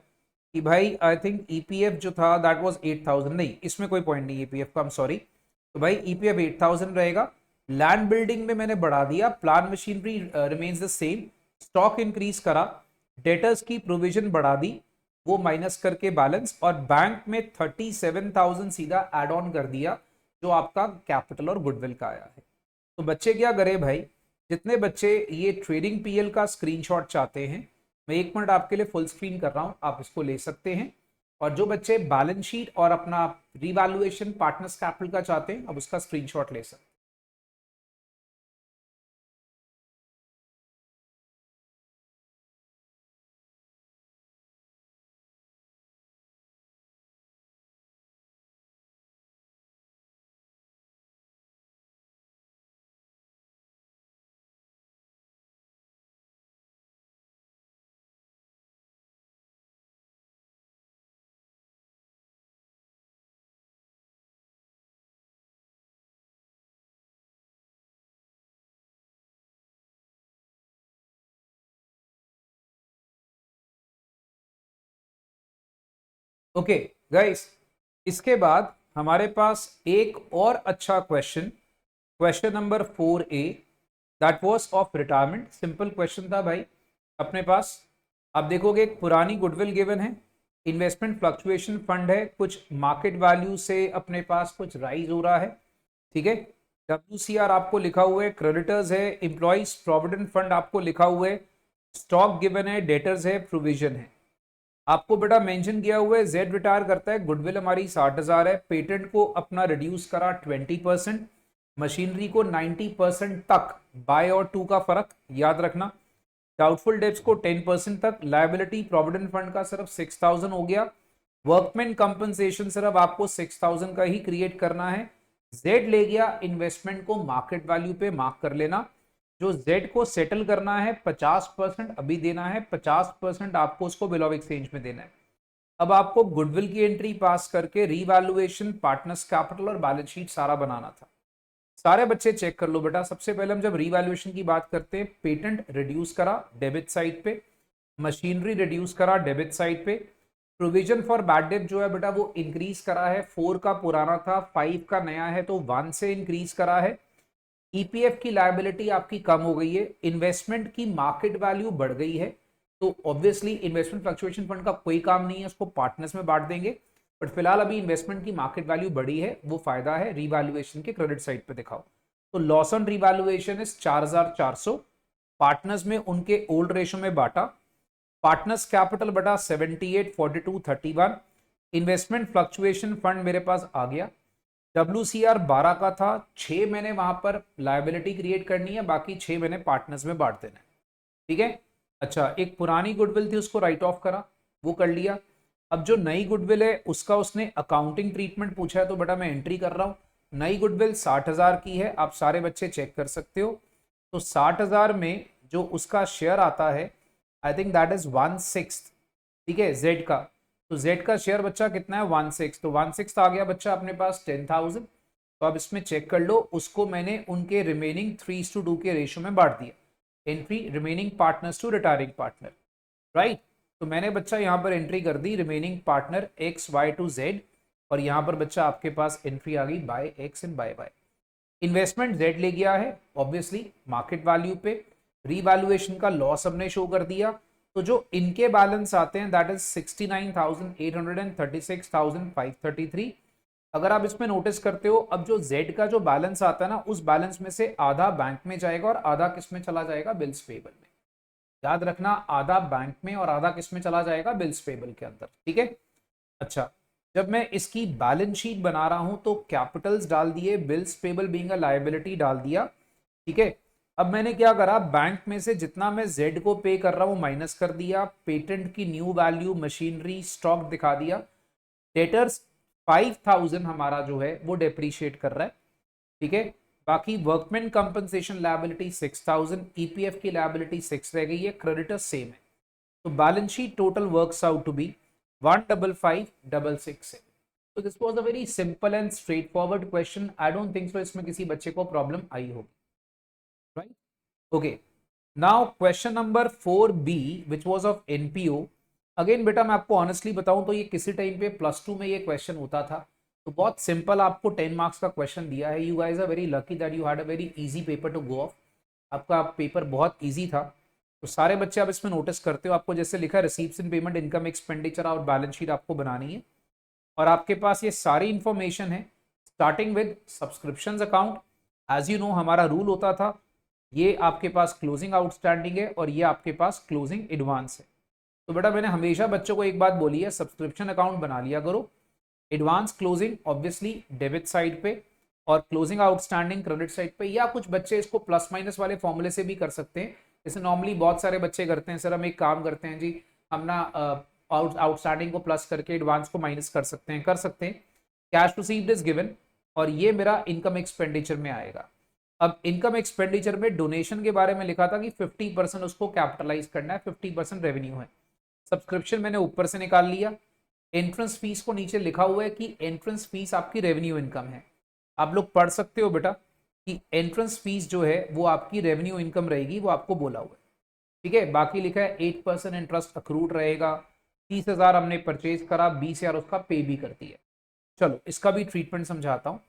S1: कि भाई आई थिंक ईपीएफ जो था दैट वाज 8,000, नहीं इसमें कोई पॉइंट नहीं ईपीएफ का, आई एम सॉरी। तो भाई ईपीएफ 8,000 रहेगा। लैंड बिल्डिंग में मैंने बढ़ा दिया, plan machinery remains the same, stock increase करा, डेटर्स की प्रोविजन बढ़ा दी, वो माइनस करके बैलेंस, और बैंक में 37,000 सीधा एड ऑन कर दिया जो आपका कैपिटल और गुडविल का आया है। तो बच्चे क्या करें भाई, जितने बच्चे ये ट्रेडिंग पीएल का स्क्रीनशॉट चाहते हैं, मैं 1 मिनट आपके लिए फुल स्क्रीन कर रहा हूं, आप इसको ले सकते हैं। और जो बच्चे बैलेंस शीट और अपना रिवैल्यूएशन पार्टनर्स कैपिटल का चाहते हैं, अब उसका स्क्रीनशॉट ले सकते हैं। ओके गाइस, इसके बाद हमारे पास एक और अच्छा question, question number 4A, that was of retirement. Simple question था भाई अपने पास। आप देखोगे एक पुरानी गुडविल गिवन है, इन्वेस्टमेंट फ्लक्चुएशन फंड है, कुछ मार्केट वैल्यू से अपने पास कुछ राइज हो रहा है, ठीक है। WCR आपको लिखा हुआ है, क्रेडिटर्स है, एम्प्लॉइज प्रोविडेंट फंड आपको लिखा हुआ है, स्टॉक गिवन है, डेटर्स है, प्रोविजन है। आपको बेटा मेंशन किया हुआ है जेड रिटायर करता है, गुडविल हमारी 60,000 है, पेटेंट को अपना रिड्यूस करा 20%, मशीनरी को 90% तक, बाय और टू का फर्क याद रखना, डाउटफुल डेब्ट्स को 10% तक, लायबिलिटी प्रोविडेंट फंड का सिर्फ 6,000 हो गया, वर्कमैन कंपनसेशन सिर्फ आपको 6,000 का ही क्रिएट करना है, जेड ले गया, इन्वेस्टमेंट को मार्केट वैल्यू पे मार्क कर लेना, जो जेड को सेटल करना है 50% अभी देना है, 50% आपको उसको बिल ऑफ एक्सचेंज में देना है। अब आपको गुडविल की एंट्री पास करके रीवैल्यूएशन, पार्टनर्स कैपिटल और बैलेंस शीट सारा बनाना था। सारे बच्चे चेक कर लो बेटा। सबसे पहले हम जब रीवैल्यूएशन की बात करते हैं, पेटेंट रिड्यूस करा डेबिट साइड पे, मशीनरी रिड्यूस करा डेबिट साइड पे, प्रोविजन फॉर बैड डेट जो है बेटा वो इंक्रीज करा है, 4 का पुराना था, 5 का नया है, तो 1 से इंक्रीज करा है। ईपीएफ की लायबिलिटी आपकी कम हो गई है, इन्वेस्टमेंट की मार्केट वैल्यू बढ़ गई है, तो ऑब्वियसली इन्वेस्टमेंट फ्लक्चुएशन फंड का कोई काम नहीं है, उसको पार्टनर्स में बांट देंगे। बट फिलहाल अभी इन्वेस्टमेंट की मार्केट वैल्यू बढ़ी है, वो फायदा है, रिवैल्यूएशन के क्रेडिट साइड पे दिखाओ। तो loss on revaluation is 4400, partners में उनके ओल्ड रेशो में बांटा, पार्टनर्स कैपिटल बटा 78 42 31, इन्वेस्टमेंट फ्लक्चुएशन फंड मेरे पास आ गया, WCR 12 का था, 6 मैंने वहां पर लायबिलिटी क्रिएट करनी है, बाकी 6 मैंने पार्टनर्स में बांट देना है, ठीक है। अच्छा, एक पुरानी गुडविल थी उसको राइट ऑफ करा, वो कर लिया। अब जो नई गुडविल है उसका उसने अकाउंटिंग ट्रीटमेंट पूछा है, तो बेटा मैं एंट्री कर रहा हूं। नई गुडविल 60,000 की है, आप सारे बच्चे चेक कर सकते हो। तो 60,000 में जो उसका शेयर आता है, आई थिंक दैट इज 1/6, ठीक है, जेड का। तो जेड का शेयर बच्चा कितना है, 1/6, तो 1/6 आ गया बच्चा अपने पास 10,000। तो अब इसमें चेक कर लो, उसको मैंने उनके रिमेनिंग 3:2 के रेशियो में बांट दिया, entry remaining partners to retiring partner, right. तो मैंने बच्चा यहाँ पर एंट्री कर दी remaining partner X Y to Z, और यहाँ पर बच्चा आपके पास एंट्री आ गई by X and by Y. Investment Z ले गया है ऑब्वियसली मार्केट वैल्यू पे, रीवैल्यूएशन का लॉस हमने शो कर दिया। तो जो इनके बैलेंस आते हैं दैट इज 69,800 एंड 36,533। अगर आप इसमें नोटिस करते हो, अब जो जेड का जो बैलेंस आता है ना, उस बैलेंस में से आधा बैंक में जाएगा और आधा किस में चला जाएगा, बिल्स पेबल में। याद रखना, आधा बैंक में और आधा किस में चला जाएगा, बिल्स पेबल के अंदर, ठीक है। अच्छा, जब मैं इसकी बैलेंस शीट बना रहा हूं तो कैपिटल्स डाल दिए, bills payable being a liability डाल दिया, ठीक है। अब मैंने क्या करा, बैंक में से जितना मैं जेड को पे कर रहा हूं माइनस कर दिया, पेटेंट की न्यू वैल्यू, मशीनरी, स्टॉक दिखा दिया। डेटर्स 5,000 हमारा जो है वो डेप्रीशिएट कर रहा है, ठीक है। बाकी वर्कमैन कंपनसेशन लायबिलिटी 6,000, ईपीएफ की लायबिलिटी 6 रह गई है, क्रेडिटर्स सेम है। तो balance sheet total works out to be 155,667। तो this was a very simple and straightforward question, I don't think so इसमें किसी बच्चे को प्रॉब्लम आई होगी, right. Okay, now question number 4B which was of NPO. Again बेटा मैं आपको ऑनेस्टली बताऊं तो ये किसी टाइम पे +2 में ये क्वेश्चन होता था, तो बहुत सिंपल आपको 10 मार्क्स का क्वेश्चन दिया है। You guys are very lucky that you had a very easy paper to go off, आपका पेपर बहुत इजी था। तो सारे बच्चे आप इसमें नोटिस करते हो, आपको जैसे लिखा है रिसीव्स इन पेमेंट, इनकम, एक्सपेंडिचर और बैलेंस शीट आपको बनानी है, और आपके पास ये सारी इंफॉर्मेशन है starting with subscription account. As you know हमारा रूल होता था, ये आपके पास क्लोजिंग आउटस्टैंडिंग है और ये आपके पास क्लोजिंग एडवांस है। तो बेटा मैंने हमेशा बच्चों को एक बात बोली है, सब्सक्रिप्शन अकाउंट बना लिया करो, advance closing obviously debit side पे और क्लोजिंग आउटस्टैंडिंग क्रेडिट साइड पे, या कुछ बच्चे इसको प्लस माइनस वाले फॉर्मूले से भी कर सकते हैं, जैसे नॉर्मली बहुत सारे बच्चे करते हैं, सर हम एक काम करते हैं जी, हम ना आउटस्टैंडिंग को प्लस करके एडवांस को माइनस कर सकते हैं, कैश रिसीव्ड इज गिवन, और ये मेरा इनकम एक्सपेंडिचर में आएगा। अब इनकम एक्सपेंडिचर में डोनेशन के बारे में लिखा था कि 50% उसको कैपिटलाइज करना है, 50% रेवेन्यू है। सब्सक्रिप्शन मैंने ऊपर से निकाल लिया, एंट्रेंस फीस को नीचे लिखा हुआ है कि एंट्रेंस फीस आपकी रेवेन्यू इनकम है। आप लोग पढ़ सकते हो बेटा कि एंट्रेंस फीस जो है वो आपकी रेवेन्यू इनकम रहेगी, वो आपको बोला हुआ है, ठीक है। बाकी लिखा है 8% इंटरेस्ट अक्रूड रहेगा, 30,000 हमने परचेज करा, 20,000 उसका पे भी करती है। चलो इसका भी ट्रीटमेंट समझाता हूँ।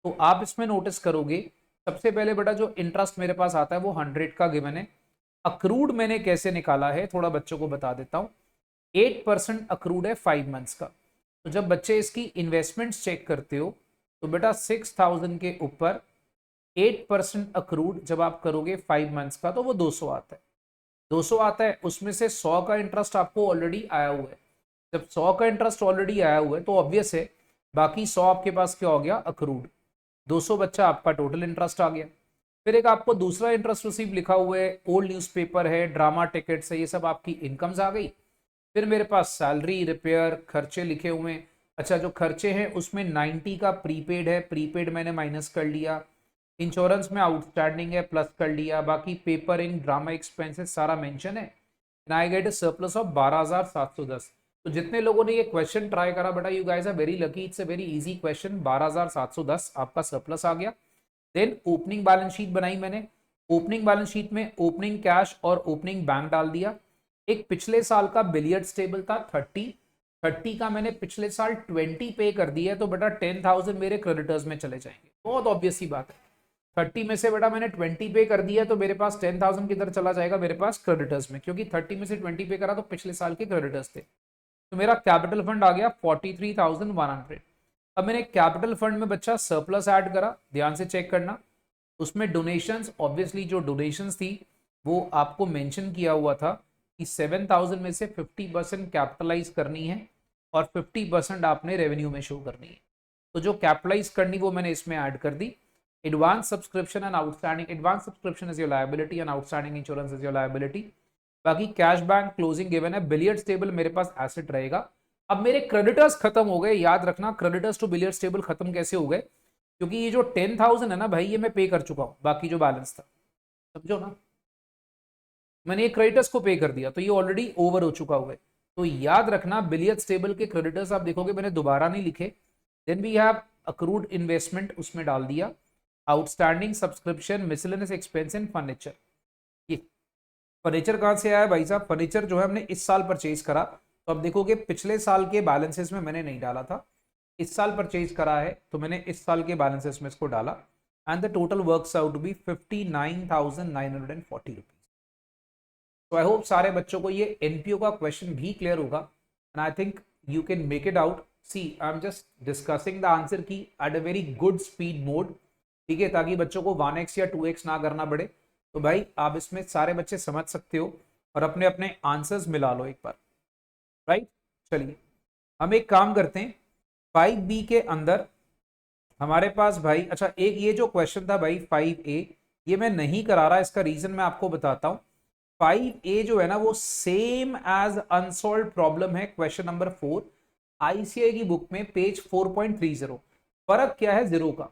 S1: तो आप इसमें नोटिस करोगे, सबसे पहले बेटा जो इंटरेस्ट मेरे पास आता है वो 100 का गिवन है। अक्रूड मैंने कैसे निकाला है थोड़ा बच्चों को बता देता हूँ। 8% अक्रूड है 5 मंथ्स का। तो जब बच्चे इसकी इन्वेस्टमेंट्स चेक करते हो तो बेटा 6,000 के ऊपर 8% अक्रूड जब आप करोगे 5 मंथ्स का तो वो 200 आता है। 200 आता है, उसमें से 100 का इंटरेस्ट आपको ऑलरेडी आया हुआ है। जब 100 का इंटरेस्ट ऑलरेडी आया हुआ है तो ऑब्वियस है बाकी 100 आपके पास क्या हो गया, अक्रूड। 200 बच्चा आपका टोटल इंटरेस्ट आ गया। फिर एक आपको दूसरा इंटरेस्ट रिसीव लिखा हुआ है, ओल्ड न्यूज़पेपर है, ड्रामा टिकट्स है, ये सब आपकी इनकम्स आ गई। फिर मेरे पास सैलरी, रिपेयर, खर्चे लिखे हुए हैं। अच्छा, जो खर्चे हैं उसमें 90 का प्रीपेड है, प्रीपेड मैंने माइनस कर लिया। इंश्योरेंस में आउटस्टैंडिंग है, प्लस कर लिया। बाकी पेपरिंग, ड्रामा एक्सपेंसेस सारा मेंशन है। And I get a surplus of 12,710। तो जितने लोगों ने ये क्वेश्चन ट्राई करा बेटा, you guys are very lucky, it's a very easy question. 12,710 आपका सरप्लस आ गया। देन ओपनिंग बैलेंस शीट बनाई मैंने। ओपनिंग बैलेंस शीट में ओपनिंग कैश और ओपनिंग बैंक डाल दिया। एक पिछले साल का बिलियर्ड्स टेबल था 30, 30 का मैंने पिछले साल 20 पे कर दिया है, तो बेटा 10,000 मेरे क्रेडिटर्स में चले जाएंगे। बहुत ऑब्वियस सी बात है। 30 में से बेटा मैंने 20 पे कर दिया, तो मेरे पास 10,000 किधर चला जाएगा, मेरे पास क्रेडिटर्स में, क्योंकि 30 में से 20 पे करा तो पिछले साल के क्रेडिटर्स थे। तो मेरा कैपिटल फंड आ गया 43,100। अब मैंने कैपिटल फंड में बच्चा सरप्लस ऐड करा, ध्यान से चेक करना। उसमें डोनेशंस, ऑब्वियसली जो डोनेशंस थी वो आपको मेंशन किया हुआ था कि 7,000 में से 50% कैपिटलाइज करनी है और 50% आपने रेवेन्यू में शो करनी है। तो जो कैपिटलाइज करनी वो मैंने इसमें ऐड कर दी। Advance subscription and outstanding, advance subscription is your liability and outstanding insurance is your liability. बाकी कैश बैंक क्लोजिंग गिवन है, बिलियर्ड्स टेबल मेरे पास एसेट रहेगा। अब मेरे क्रेडिटर्स खत्म हो गए, याद रखना क्रेडिटर्स टू बिलियर्ड्स टेबल खत्म कैसे हो गए, क्योंकि ये जो 10,000 है ना भाई, ये मैं पे कर चुका हूं, बाकी जो बैलेंस था, समझो ना, मैंने ये क्रेडिटर्स को पे कर दिया, तो ये ऑलरेडी ओवर हो चुका हुआ है। तो याद रखना बिलियर्ड्स टेबल के क्रेडिटर्स आप देखोगे मैंने दोबारा नहीं लिखे। Then we have accrued investment, उसमें डाल दिया, outstanding subscription, miscellaneous expense and furniture. ये फर्नीचर कहां से आया भाई साहब, फर्नीचर जो है हमने इस साल परचेज करा, तो अब देखोगे पिछले साल के बैलेंसेस में मैंने नहीं डाला था, इस साल परचेज करा है तो मैंने इस साल के बैलेंसेस में इसको डाला। And the total works out to be 59,940 rupees. तो आई होप सारे बच्चों को ये एनपीओ का क्वेश्चन भी क्लियर होगा, and I think you can make it out. See I am just discussing the answer key at a very good speed mode, ठीक है, ताकि बच्चों को 1x या 2x ना करना पड़े। तो भाई आप इसमें सारे बच्चे समझ सकते हो और अपने अपने आंसर्स मिला लो एक बार, राइट। चलिए हम एक काम करते हैं, 5B के अंदर हमारे पास भाई, अच्छा एक ये जो क्वेश्चन था भाई 5A, ये मैं नहीं करा रहा, इसका रीजन मैं आपको बताता हूं। 5A जो है ना वो सेम एज अनसॉल्व प्रॉब्लम है क्वेश्चन नंबर 4 आईसीआई की बुक में, पेज 4.30। फर्क क्या है जीरो का,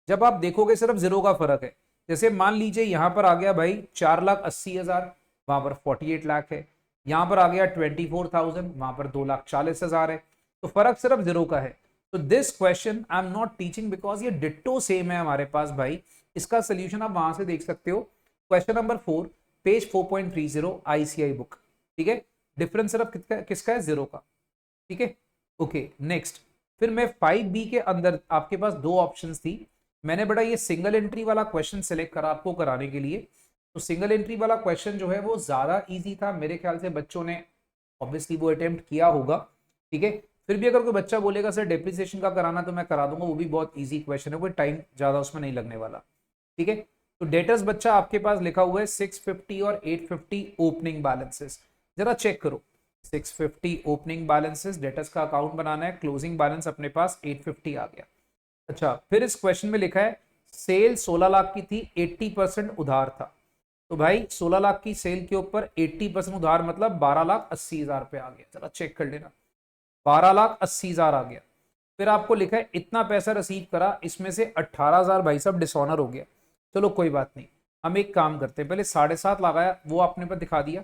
S1: जब आप देखोगे सिर्फ जीरो का फर्क है। जैसे मान लीजिए यहां पर आ गया भाई 4,80,000, वहां पर 48 लाख है, यहां पर आ गया 24,000, वहां पर 2,40,000 है, तो फर्क सिर्फ जीरो का है। तो this question I am not teaching because ये डिट्टो सेम है हमारे पास भाई। इसका सोल्यूशन आप वहां से देख सकते हो, question number 4 page 4.30 ICI book, ठीक है। डिफरेंस सिर्फ किसका है, जीरो का, ठीक है। ओके नेक्स्ट, फिर मैं 5B के अंदर आपके पास दो ऑप्शंस थी, मैंने बड़ा ये सिंगल एंट्री वाला क्वेश्चन सिलेक्ट करा आपको कराने के लिए। तो सिंगल एंट्री वाला क्वेश्चन जो है वो ज्यादा इजी था, मेरे ख्याल से बच्चों ने ऑब्वियसली वो अटेम्प्ट किया होगा, ठीक है। फिर भी अगर कोई बच्चा बोलेगा सर डेप्रिसिएशन का कराना, तो मैं करा दूंगा, वो भी बहुत इजी क्वेश्चन है, कोई टाइम ज्यादा उसमें नहीं लगने वाला, ठीक है। तो डेटर्स बच्चा आपके पास लिखा हुआ है 650 और 850 ओपनिंग बैलेंसेस, जरा चेक करो, 650 ओपनिंग बैलेंसेस, डेटर्स का अकाउंट बनाना है, क्लोजिंग बैलेंस अपने पास 850 आ गया। अच्छा फिर इस क्वेश्चन में लिखा है सेल 16 लाख की थी, 80% उधार था। तो भाई 16 लाख की सेल के ऊपर 80% उधार मतलब 12,80,000 रुपये आ गया, जरा चेक कर लेना, 12,80,000 आ गया। फिर आपको लिखा है इतना पैसा रिसीव करा, इसमें से 18,000 भाई साहब डिसऑनर हो गया। चलो कोई बात नहीं, हम एक काम करते हैं, पहले 7.5 लगाया वो आपने पर दिखा दिया,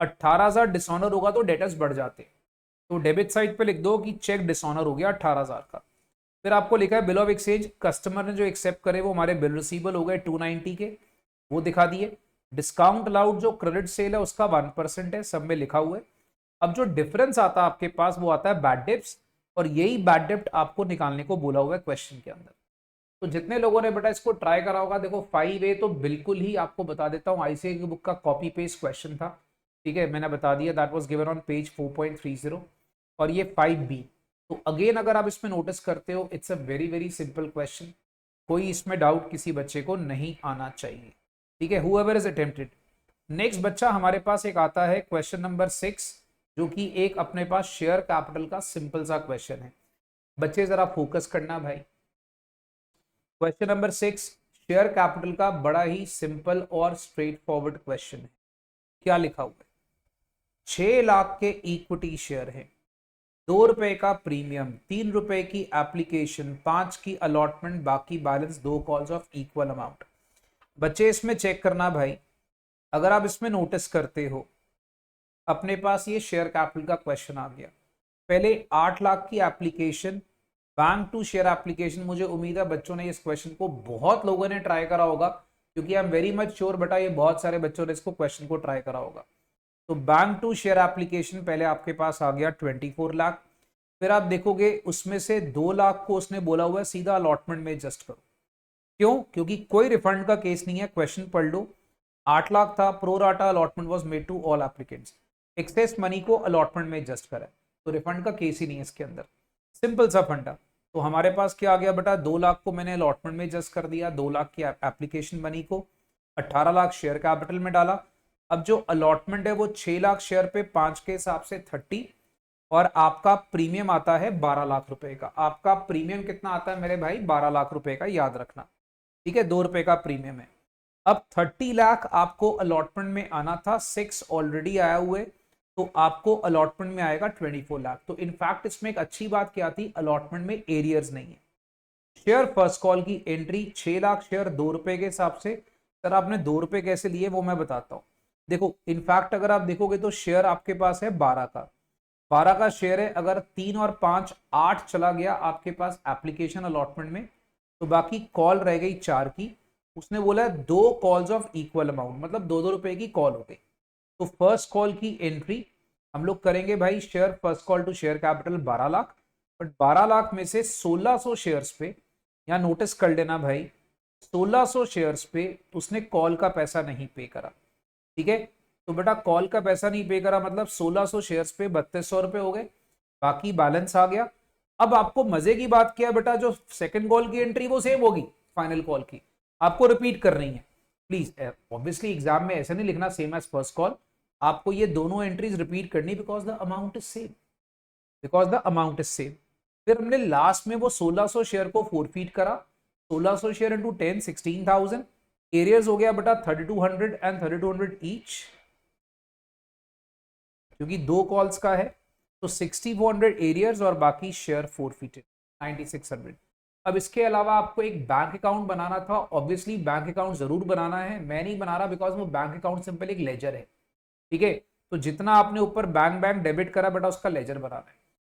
S1: 18,000 डिसऑनर होगा तो डेटर्स बढ़ जाते, तो डेबिट साइड पे लिख दो कि चेक डिसऑनर हो गया 18,000 का। फिर आपको लिखा है बिल ऑफ एक्सचेंज, कस्टमर ने जो एक्सेप्ट करे वो हमारे बिल रिसीवेबल हो गए 290 के, वो दिखा दिए। डिस्काउंट अलाउड जो क्रेडिट सेल है उसका 1% है, सब में लिखा हुआ है। अब जो डिफरेंस आता है आपके पास वो आता है बैड डेप्ट्स, और यही बैड डेप्ट आपको निकालने को बोला हुआ है क्वेश्चन के अंदर। तो जितने लोगों ने बेटा इसको ट्राई करा होगा, देखो 5A तो बिल्कुल ही आपको बता देता हूँ आईसीआई की बुक का कॉपी पेस्ट क्वेश्चन था, ठीक है, मैंने बता दिया, that was given on page 4.30। और ये 5B, तो अगेन अगर आप इसमें नोटिस करते हो it's a very very simple question, कोई इसमें डाउट किसी बच्चे को नहीं आना चाहिए, ठीक है, हूएवर इज अटेम्प्टेड। नेक्स्ट बच्चा हमारे पास एक आता है क्वेश्चन नंबर 6, जो कि एक अपने पास शेयर कैपिटल का सिंपल सा क्वेश्चन है। बच्चे जरा फोकस करना भाई, क्वेश्चन नंबर 6 शेयर कैपिटल का बड़ा ही सिंपल और स्ट्रेट फॉरवर्ड क्वेश्चन है। क्या लिखा हुआ है, 6 लाख के इक्विटी शेयर है, 2 रुपए का प्रीमियम, 3 रुपए की एप्लीकेशन, 5 की अलॉटमेंट, बाकी balance 2 calls of equal amount. बच्चे इसमें चेक करना भाई, अगर आप इसमें नोटिस करते हो अपने पास ये शेयर कैपिटल का क्वेश्चन आ गया, पहले 8 लाख की application, bank to share application, मुझे उम्मीद है बच्चों ने इस क्वेश्चन को बहुत लोगों ने ट्राई करा होगा, क्योंकि I am very much sure बेटा ये बहुत सारे बच्चों ने इसको क्वेश्चन को ट्राई करा होगा। तो बैंक टू शेयर एप्लीकेशन पहले आपके पास आ गया 24 लाख, फिर आप देखोगे उसमें से 2 लाख को उसने बोला हुआ है सीधा अलॉटमेंट में एडजस्ट करो। क्यों? क्योंकि कोई रिफंड का केस नहीं है, क्वेश्चन पढ़ लो। 8 लाख था, pro rata allotment was made to all applicants, excess money को अलॉटमेंट में एडजस्ट करा, तो रिफंड का केस ही नहीं है इसके अंदर। सिंपल सा फंडा। तो हमारे पास क्या आ गया बेटा, 2 लाख को मैंने अलॉटमेंट में एडजस्ट कर दिया, 2 लाख की एप्लीकेशन मनी को, 18 लाख शेयर कैपिटल में डाला। अब जो अलॉटमेंट है वो 6 लाख शेयर पे 5 के हिसाब से 30, और आपका प्रीमियम आता है 12 लाख रुपए का। आपका प्रीमियम कितना आता है मेरे भाई, 12 लाख रुपए का, याद रखना, ठीक है, 2 रुपए का प्रीमियम है। अब 30 लाख आपको अलॉटमेंट में आना था, 6 ऑलरेडी आया हुए, तो आपको अलॉटमेंट में आएगा 24 लाख। तो इनफैक्ट इसमें एक अच्छी बात क्या थी, अलॉटमेंट में एरियर्स नहीं है। शेयर फर्स्ट कॉल की एंट्री 6 लाख शेयर 2 रुपए के हिसाब से। सर आपने 2 रुपए कैसे लिए वो मैं बताता हूं। देखो इनफैक्ट अगर आप देखोगे तो शेयर आपके पास है 12 का, 12 का शेयर है, अगर 3 और 5 8 चला गया आपके पास एप्लीकेशन अलॉटमेंट में, तो बाकी कॉल रह गई 4 की। उसने बोला 2 कॉल्स ऑफ इक्वल अमाउंट, मतलब 2-2 रुपए की कॉल हो गई। तो फर्स्ट कॉल की एंट्री हम लोग करेंगे भाई, share first call to share capital 12 lakh, but 12 lakh में से 1600 शेयर्स पे, या नोटिस कर लेना भाई, 1600 शेयर्स पे उसने कॉल का पैसा नहीं पे करा, ठीक है। तो बेटा कॉल का पैसा नहीं पे करा मतलब 1600 शेयर्स पे 3200 रुपए हो गए, बाकी बैलेंस आ गया। अब आपको मजे की बात क्या है बेटा, जो सेकंड कॉल की एंट्री वो सेम होगी फाइनल कॉल की, आपको रिपीट करनी है। प्लीज ऑब्वियसली एग्जाम में ऐसे नहीं लिखना सेम एज फर्स्ट कॉल, आपको ये दोनों एंट्रीज रिपीट करनी, because the amount is same, because the amount is same. फिर हमने लास्ट में वो 1600 शेयर को फोरफीट करा, 1600 शेयर इंटू 10 16,000, एरियर्स हो गया बेटा 3200 एंड 3200 ईच, क्योंकि 2 कॉल्स का है, तो 6400 एरियर्स और बाकी शेयर फोरफीटेड 9600। अब इसके अलावा आपको एक बैंक अकाउंट बनाना था, ऑब्वियसली बैंक अकाउंट जरूर बनाना है, मैं नहीं बना रहा बिकॉज वो बैंक अकाउंट सिंपल एक लेजर है, ठीक है। तो जितना आपने ऊपर बैंक बैंक डेबिट करा बेटा उसका लेजर बनाना है।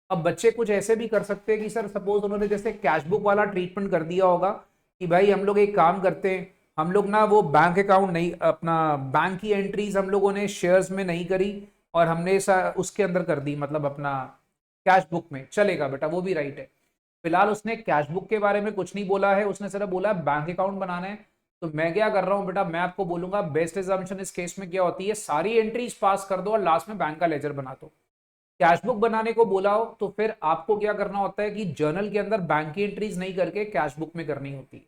S1: अब बच्चे कुछ ऐसे भी कर सकते हैं कि सर सपोज उन्होंने जैसे कैश बुक वाला ट्रीटमेंट कर दिया होगा कि भाई हम लोग एक काम करते हैं, हम लोग ना वो बैंक अकाउंट नहीं, अपना बैंक की एंट्रीज हम लोगों ने शेयर्स में नहीं करी और हमने उसके अंदर कर दी, मतलब अपना कैश बुक में, चलेगा बेटा, वो भी राइट है। फिलहाल उसने कैश बुक के बारे में कुछ नहीं बोला है, उसने सिर्फ बोला बैंक अकाउंट बनाना है। तो मैं क्या कर रहा हूं बेटा, मैं आपको बोलूंगा बेस्ट एजम्पशन इस केस में क्या होती है, सारी एंट्रीज पास कर दो और लास्ट में बैंक का लेजर बना दो। कैश बुक बनाने को बोला हो तो फिर आपको क्या करना होता है कि जर्नल के अंदर बैंक की एंट्रीज नहीं करके कैश बुक में करनी होती है।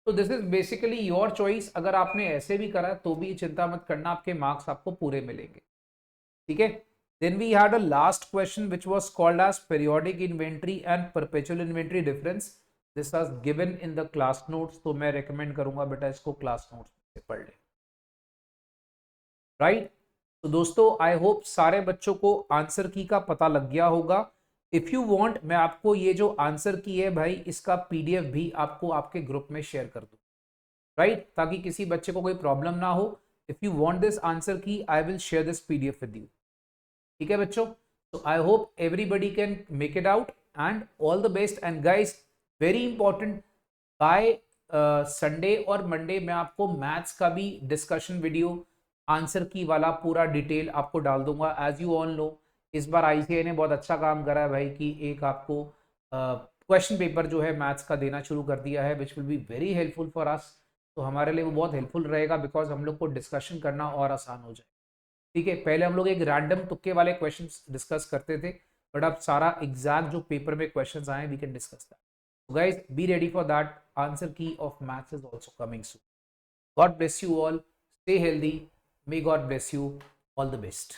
S1: तो this is basically your choice, अगर आपने ऐसे भी करा तो भी चिंता मत करना, आपके मार्क्स आपको पूरे मिलेंगे, ठीक है। Then we had a last question which was called as periodic inventory and perpetual inventory difference. This was given in the class notes, तो मैं recommend करूंगा बेटा इसको class notes से पढ़ ले, राइट। तो दोस्तों आई होप सारे बच्चों को आंसर की का पता लग गया होगा। इफ यू वांट मैं आपको ये जो आंसर की है भाई इसका पीडीएफ भी आपको आपके ग्रुप में शेयर कर दूं, राइट, ताकि किसी बच्चे को कोई प्रॉब्लम ना हो। If you want this answer key I will share this PDF with you, ठीक है बच्चों। तो I hope everybody can make it out and all the best. And guys very important, by Sunday और Monday मैं आपको maths का भी discussion video answer की वाला पूरा डिटेल आपको डाल दूंगा। एज यू ऑल नो इस बार आईसीआई ने बहुत अच्छा काम करा है भाई कि एक आपको क्वेश्चन पेपर जो है मैथ्स का देना शुरू कर दिया है, which will be very helpful for us. तो हमारे लिए वो बहुत हेल्पफुल रहेगा बिकॉज हम लोग को डिस्कशन करना और आसान हो जाए, ठीक है। पहले हम लोग एक रैंडम तुक्के वाले क्वेश्चंस डिस्कस करते थे, बट अब सारा एग्जैक्ट जो पेपर में क्वेश्चंस आए we can discuss that. So guys, be ready for that. Answer key of maths is also coming soon. God bless you all. Stay healthy. May God bless you. All the best.